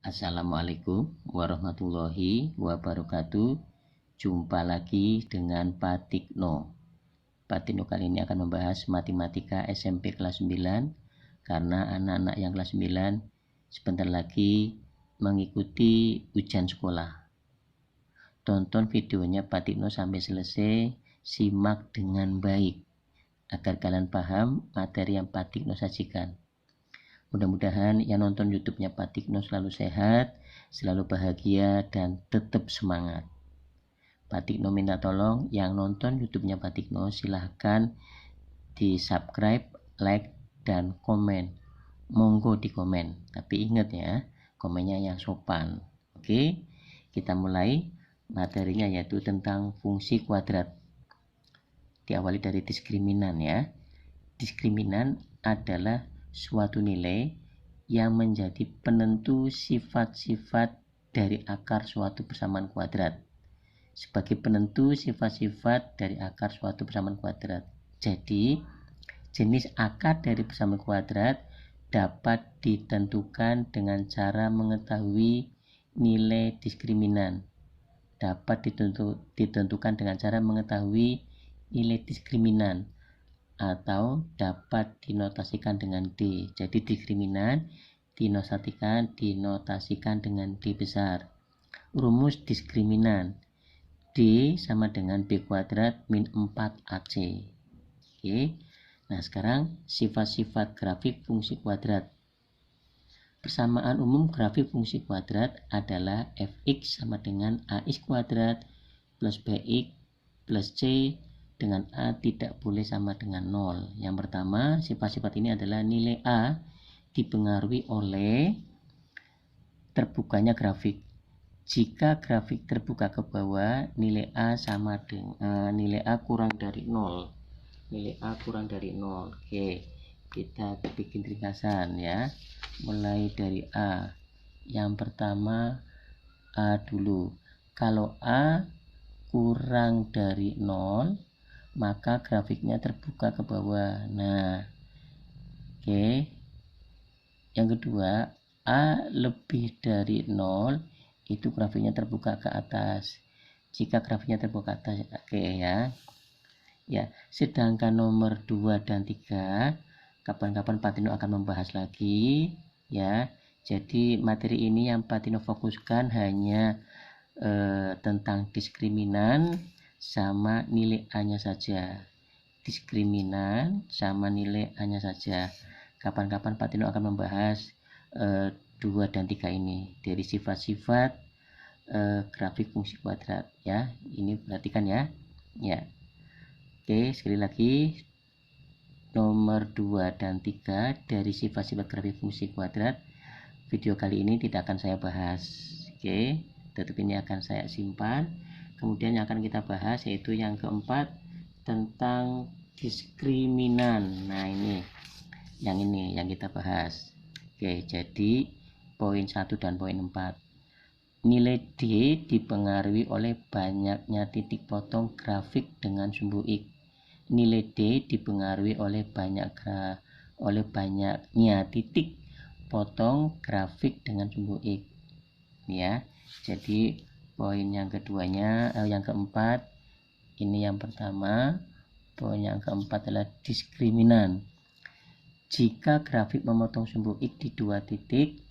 Assalamualaikum warahmatullahi wabarakatuh. Jumpa lagi dengan Pak Tikno. Pak Tikno kali ini akan membahas matematika SMP kelas 9 karena anak-anak yang kelas 9 sebentar lagi mengikuti ujian sekolah. Tonton videonya Pak Tikno sampai selesai, simak dengan baik agar kalian paham materi yang Pak Tikno sajikan. Mudah-mudahan yang nonton YouTube-nya Pak Tikno selalu sehat, selalu bahagia, dan tetap semangat. Pak Tikno minta tolong yang nonton YouTube-nya Pak Tikno silahkan di subscribe, like, dan komen. Monggo di komen, tapi ingat ya, komennya yang sopan. Oke, kita mulai materinya yaitu tentang fungsi kuadrat. Diawali dari diskriminan ya. Diskriminan adalah suatu nilai yang menjadi penentu sifat-sifat dari akar suatu persamaan kuadrat. Sebagai penentu sifat-sifat dari akar suatu persamaan kuadrat. Jadi, jenis akar dari persamaan kuadrat dapat ditentukan dengan cara mengetahui nilai diskriminan. Dapat ditentukan dengan cara mengetahui nilai diskriminan atau dapat dinotasikan dengan D. Jadi diskriminan dinotasikan dengan D besar. Rumus diskriminan D sama dengan B kuadrat min 4AC. Oke. Nah, sekarang sifat-sifat grafik fungsi kuadrat. Persamaan umum grafik fungsi kuadrat adalah fx sama dengan ax kuadrat plus bx plus c dengan A tidak boleh sama dengan 0. Yang pertama, sifat-sifat ini adalah nilai A dipengaruhi oleh terbukanya grafik. Jika grafik terbuka ke bawah, nilai A sama dengan nilai A kurang dari 0. Nilai A kurang dari 0. Oke, kita bikin ringkasan ya. Mulai dari A. Yang pertama A dulu. Kalau A kurang dari 0, maka grafiknya terbuka ke bawah. Nah, oke. Yang kedua, A lebih dari 0, itu grafiknya terbuka ke atas. Jika grafiknya terbuka ke atas, oke ya. Ya, sedangkan nomor 2 dan 3, kapan-kapan Pak Tino akan membahas lagi, ya. Jadi materi ini yang Pak Tino fokuskan hanya tentang diskriminan sama nilai A-nya saja. Diskriminan sama nilai A-nya saja. Kapan-kapan Pak Tino akan membahas 2 dan 3 ini dari sifat-sifat grafik fungsi kuadrat ya. Ini perhatikan ya. Ya. Oke, sekali lagi nomor 2 dan 3 dari sifat-sifat grafik fungsi kuadrat. Video kali ini tidak akan saya bahas. Oke, tetap ini akan saya simpan. Kemudian yang akan kita bahas yaitu yang keempat tentang diskriminan. Nah, ini yang kita bahas. Oke, jadi poin 1 dan poin 4. Nilai D dipengaruhi oleh banyaknya titik potong grafik dengan sumbu X. Nilai D dipengaruhi oleh banyaknya titik potong grafik dengan sumbu X. Ya. Jadi poin yang keduanya, yang keempat, ini yang pertama. Poin yang keempat adalah diskriminan. Jika grafik memotong sumbu X di 2 titik,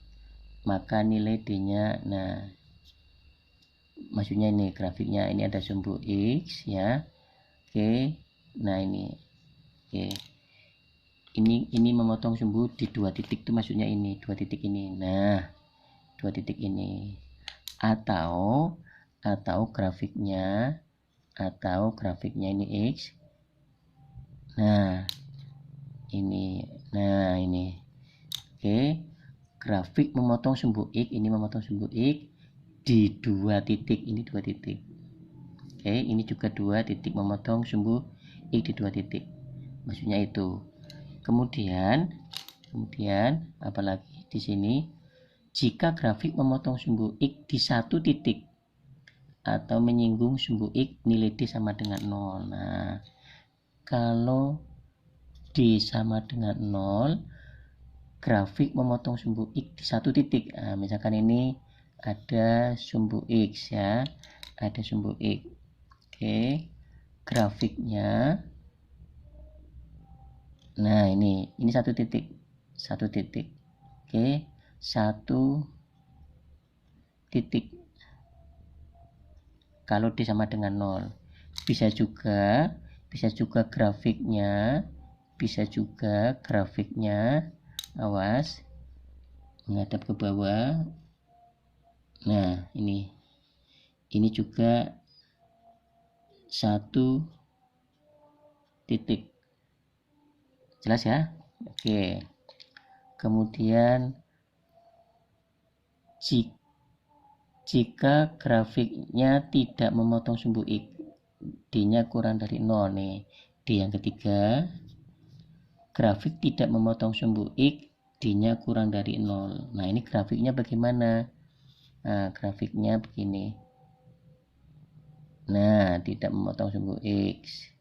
maka nilai D-nya, nah, maksudnya ini grafiknya, ini ada sumbu X ya. Oke, nah ini, oke, ini memotong sumbu di 2 titik itu maksudnya ini 2 titik ini. Nah, 2 titik ini. Atau grafiknya ini X. Nah, ini oke, grafik memotong sumbu X, ini memotong sumbu X di 2 titik, ini 2 titik. Oke, ini juga 2 titik memotong sumbu X di 2 titik, maksudnya itu. Kemudian apalagi di sini, jika grafik memotong sumbu X di 1 titik atau menyinggung sumbu X, nilai D sama dengan 0. Nah, kalau D sama dengan 0, grafik memotong sumbu X di satu titik. Nah, misalkan ini ada sumbu X ya, ada sumbu X. Oke, grafiknya, nah ini satu titik, Oke, satu titik. Kalau D sama dengan 0, bisa juga grafiknya, awas, menghadap ke bawah. Nah, ini juga satu titik. Jelas ya? Oke. Kemudian jika grafiknya tidak memotong sumbu X, D-nya kurang dari 0 nih. D yang ketiga, grafik tidak memotong sumbu X, D-nya kurang dari 0. Nah, ini grafiknya bagaimana? Nah, grafiknya begini. Nah, tidak memotong sumbu X.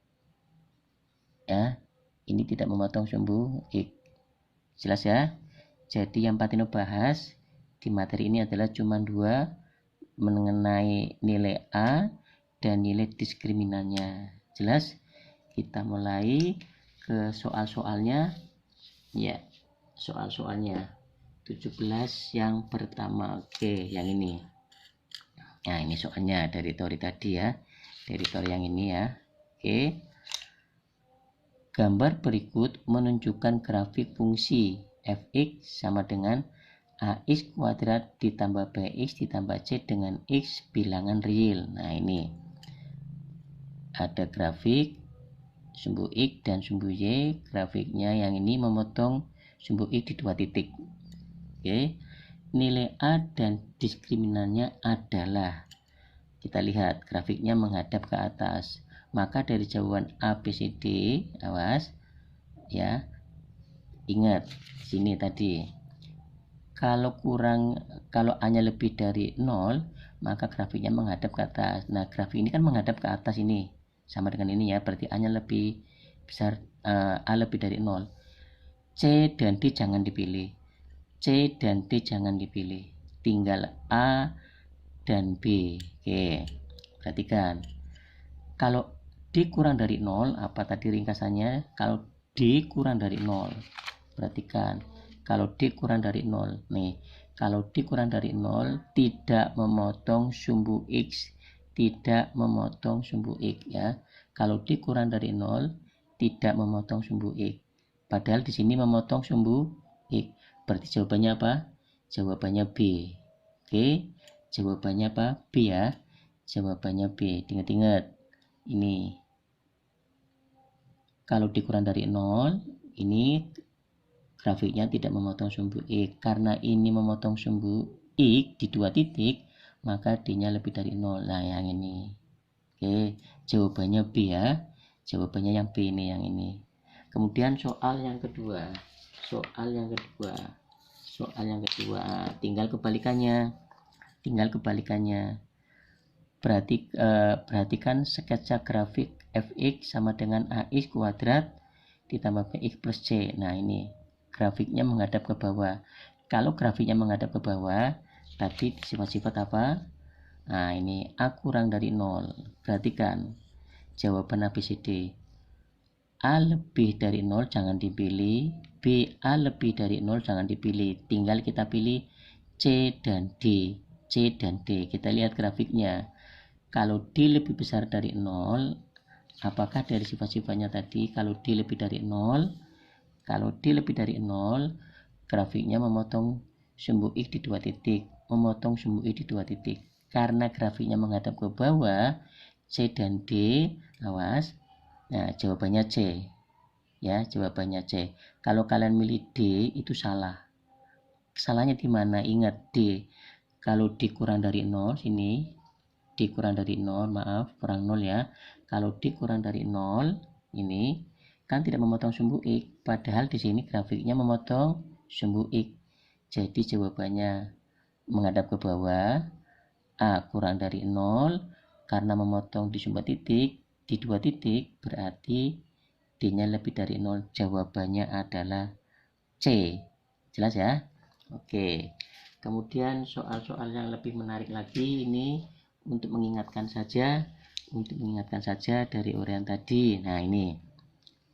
Ya, ini tidak memotong sumbu X. Jelas ya? Jadi yang Pak Tino bahas di materi ini adalah cuma dua, mengenai nilai A dan nilai diskriminannya. Jelas? Kita mulai ke soal-soalnya. Ya, soal-soalnya 17 yang pertama. Oke, yang ini. Nah, ini soalnya dari teori tadi ya. Dari teori yang ini ya. Oke. Gambar berikut menunjukkan grafik fungsi fx sama dengan ax kuadrat ditambah bx ditambah c dengan x bilangan real. Nah, ini ada grafik sumbu x dan sumbu y. Grafiknya yang ini memotong sumbu x di dua titik. Oke. Nilai A dan diskriminannya adalah, kita lihat grafiknya menghadap ke atas. Maka dari jawaban A, B, C, D, awas ya, ingat sini tadi, kalau A-nya lebih dari 0, maka grafiknya menghadap ke atas. Nah, grafik ini kan menghadap ke atas, ini sama dengan ini ya, berarti A-nya lebih besar, A lebih dari 0. C dan D jangan dipilih, tinggal A dan B. Oke, perhatikan, kalau D kurang dari 0, apa tadi ringkasannya? Kalau D kurang dari 0, perhatikan, kalau D kurang dari 0 nih, kalau D kurang dari 0 tidak memotong sumbu X, ya. Kalau D kurang dari 0 tidak memotong sumbu X, padahal di sini memotong sumbu X. Berarti jawabannya apa? Jawabannya B. Oke, jawabannya apa? B ya. Jawabannya B. Ingat-ingat ini, kalau dikurang dari 0, ini grafiknya tidak memotong sumbu X. Karena ini memotong sumbu X di dua titik, maka D-nya lebih dari 0. Nah, yang ini. Oke, jawabannya B ya. Jawabannya yang B ini, yang ini. Kemudian soal yang kedua. Tinggal kebalikannya. Perhatikan sketsa grafik fx sama dengan ax kuadrat ditambah bx plus c. Nah, ini grafiknya menghadap ke bawah. Kalau grafiknya menghadap ke bawah, tadi sifat-sifat apa? Nah, ini A kurang dari 0. Perhatikan jawaban A, B, C, D. A lebih dari 0 jangan dipilih, B, A lebih dari 0 jangan dipilih, tinggal kita pilih C dan D. Kita lihat grafiknya. Kalau D lebih besar dari 0, apakah dari sifat-sifatnya tadi, kalau D lebih dari 0, grafiknya memotong sumbu X di dua titik, Karena grafiknya menghadap ke bawah, C dan D, awas. Nah, jawabannya C. Ya, jawabannya C. Kalau kalian milih D, itu salah. Salahnya di mana? Ingat D. Kalau D kurang dari 0, sini D kurang dari 0, kurang 0 ya. Kalau D kurang dari 0, ini kan tidak memotong sumbu X, padahal di sini grafiknya memotong sumbu X. Jadi jawabannya menghadap ke bawah, A kurang dari 0, karena memotong di sumbu titik, di dua titik, berarti D-nya lebih dari 0. Jawabannya adalah C. Jelas ya? Oke. Kemudian soal-soal yang lebih menarik lagi ini untuk mengingatkan saja dari uraian tadi. Nah, ini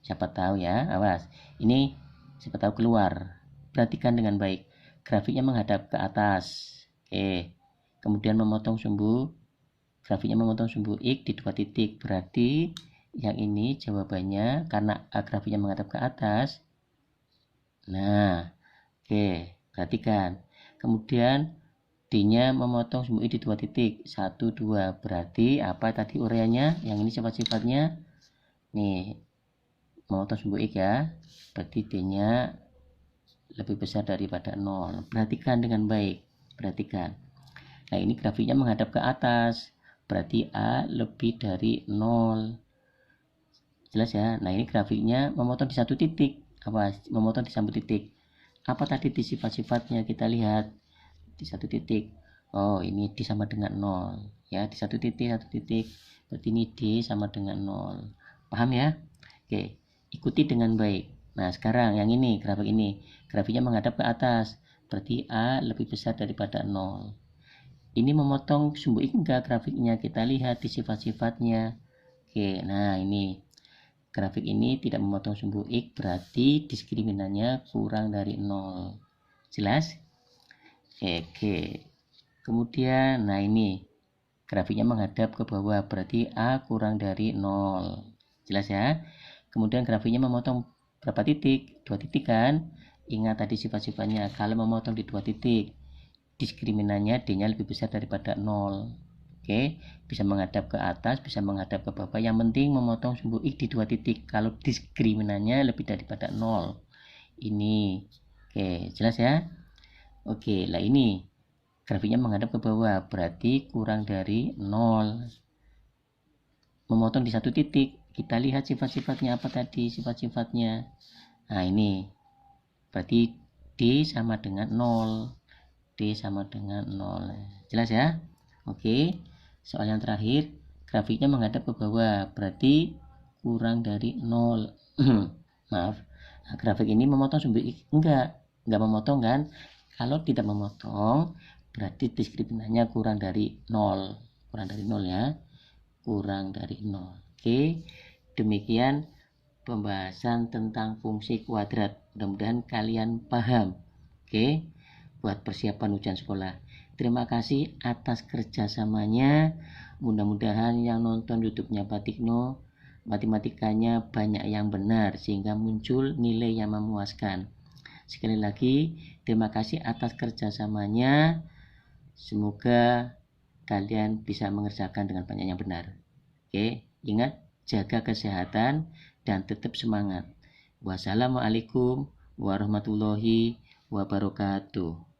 siapa tahu ya, awas. Ini siapa tahu keluar. Perhatikan dengan baik. Grafiknya menghadap ke atas. Oke. Kemudian memotong sumbu. Grafiknya memotong sumbu X di 2 titik. Berarti yang ini jawabannya karena grafiknya menghadap ke atas. Nah, oke, perhatikan. Kemudian D-nya memotong sumbu I di 2 titik. 1, 2. Berarti apa tadi uraiannya? Yang ini sifat-sifatnya. Nih, memotong sumbu X ya. Berarti D-nya lebih besar daripada 0. Perhatikan dengan baik. Perhatikan. Nah, ini grafiknya menghadap ke atas. Berarti A lebih dari 0. Jelas ya? Nah, ini grafiknya memotong di 1 titik. Apa? Memotong di 1 titik. Apa tadi di sifat-sifatnya? Kita lihat di 1 titik. Oh, ini D sama dengan 0. Ya, di 1 titik, 1 titik. Berarti ini D sama dengan 0. Paham ya? Oke, ikuti dengan baik. Nah, sekarang yang ini, grafik ini. Grafiknya menghadap ke atas. Berarti A lebih besar daripada 0. Ini memotong sumbu X enggak grafiknya? Kita lihat di sifat-sifatnya. Oke, nah ini. Grafik ini tidak memotong sumbu X, berarti diskriminannya kurang dari 0. Jelas? Oke. Kemudian, nah ini. Grafiknya menghadap ke bawah, berarti A kurang dari 0. Jelas ya? Kemudian grafiknya memotong berapa titik? 2 titik kan? Ingat tadi sifat-sifatnya. Kalau memotong di 2 titik, diskriminannya D-nya lebih besar daripada 0. Oke, bisa menghadap ke atas, bisa menghadap ke bawah. Yang penting memotong sumbu X di 2 titik. Kalau diskriminannya lebih daripada 0. Ini. Oke, jelas ya? Oke, lah ini. Grafiknya menghadap ke bawah, berarti kurang dari 0. Memotong di 1 titik. Kita lihat sifat-sifatnya apa tadi? Sifat-sifatnya. Nah, ini. Berarti D sama dengan 0. D sama dengan 0. Jelas ya? Oke. Soal yang terakhir, grafiknya menghadap ke bawah, berarti kurang dari 0. Maaf. Nah, grafik ini memotong sumbu X? Enggak memotong kan? Kalau tidak memotong, berarti diskriminannya kurang dari 0. Kurang dari 0 ya. Kurang dari 0. Oke. Demikian pembahasan tentang fungsi kuadrat. Mudah-mudahan kalian paham. Oke. Buat persiapan ujian sekolah. Terima kasih atas kerjasamanya. Mudah-mudahan yang nonton YouTube-nya Pak Tikno, matematikanya banyak yang benar sehingga muncul nilai yang memuaskan. Sekali lagi, terima kasih atas kerjasamanya. Semoga kalian bisa mengerjakan dengan banyak yang benar. Oke, ingat jaga kesehatan dan tetap semangat. Wassalamualaikum warahmatullahi wabarakatuh.